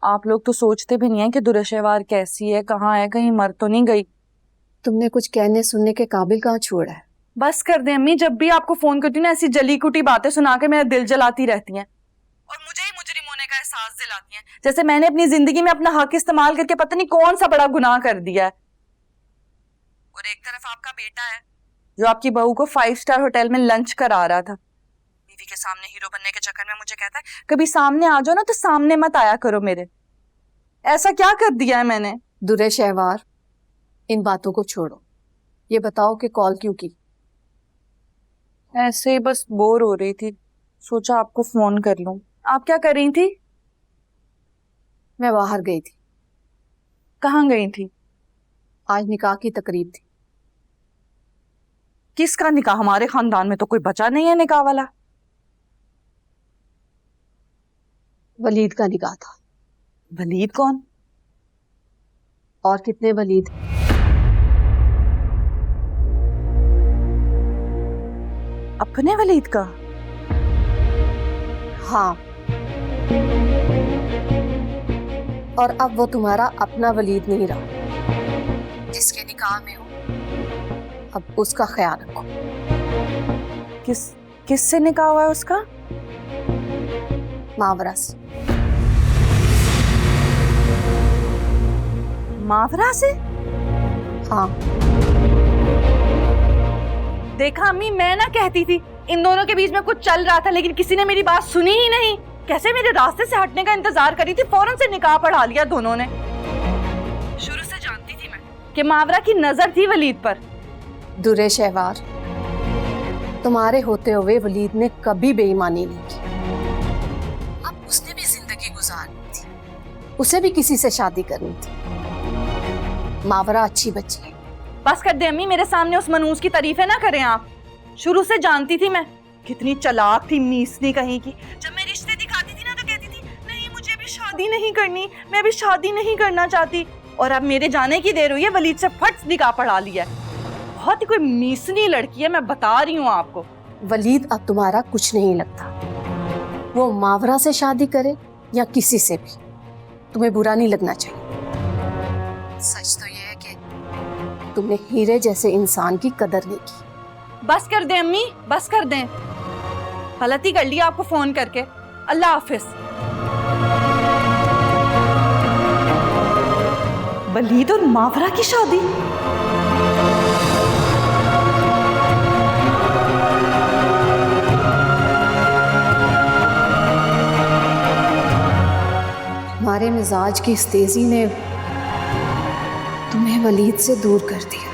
आप लोग तो सोचते भी नहीं है कि दुरेशेवार कैसी है, कहाँ है, कहीं मर तो नहीं गई। तुमने कुछ कहने सुनने के काबिल कहाँ छोड़ा है। बस कर दे अम्मी, जब भी आपको फोन करती हूँ ना ऐसी जली कुटी बातें सुना के मेरा दिल जलाती रहती हैं और मुझे ही मुजरिम होने का एहसास दिलाती हैं, जैसे मैंने अपनी जिंदगी में अपना हक इस्तेमाल करके पता नहीं कौन सा बड़ा गुनाह कर दिया है। और एक तरफ आपका बेटा है जो आपकी बहू को 5 स्टार होटल में लंच करा रहा था, बीवी के सामने हीरो बनने के चक्कर में मुझे कहता है कभी सामने आ जाओ ना तो सामने मत आया करो मेरे। ऐसा क्या कर दिया है मैंने? दुरे शहवार, इन बातों को छोड़ो, ये बताओ कि कॉल क्यों की। ऐसे ही बस बोर हो रही थी, सोचा आपको फोन कर लूं। आप क्या कर रही थी? मैं बाहर गई थी। कहाँ गई थी? आज निकाह की तकरीब थी। किसका निकाह? हमारे खानदान में तो कोई बचा नहीं है निकाह वाला। वलीद का निकाह था। वलीद कौन? और कितने वलीद? अपने वलीद का? हाँ, और अब वो तुम्हारा अपना वलीद नहीं रहा। जिसके निकाह में हो अब उसका ख्याल रखो। किससे निकाह हुआ है उसका? मावरा से। मावरा से? हाँ। देखा अम्मी, मैं ना कहती थी इन दोनों के बीच में कुछ चल रहा था, लेकिन किसी ने मेरी बात सुनी ही नहीं। कैसे मेरे रास्ते से हटने का इंतजार करी थी, फौरन से निकाह पढ़ा लिया दोनों ने। शुरू से जानती थी मैं कि मावरा की नजर थी वलीद पर। दुरे शहवार, तुम्हारे होते हुए वलीद ने कभी बेईमानी नहीं की। अब उसने भी जिंदगी गुजारनी थी, उसे भी किसी से शादी करनी थी। मावरा अच्छी बच्ची है। बस कर दे अम्मी, मेरे सामने उस मनूस की तारीफें ना करें आप। शुरू से जानती थी मैं, कितनी चालाक थी मीसनी कहीं की। जब मैं रिश्ते दिखाती थी ना तो कहती थी नहीं मुझे भी शादी नहीं करनी, मैं भी शादी नहीं करना चाहती। और अब मेरे जाने की देर हुई है, वलीद से फट निकाह पढ़ा लिया। बहुत ही कोई मीसनी लड़की है, मैं बता रही हूँ आपको। वलीद अब तुम्हारा कुछ नहीं लगता। वो मावरा से शादी करे या किसी से भी, तुम्हें बुरा नहीं लगना चाहिए। सच तो ये है कि तुमने हीरे जैसे इंसान की कदर नहीं की। बस कर दें अम्मी, बस कर दें। गलती कर लिया आपको फोन करके। अल्लाह हाफिज। वलीद और मावरा की शादी? हमारे मिजाज की इस तेजी ने तुम्हें वलीद से दूर कर दिया।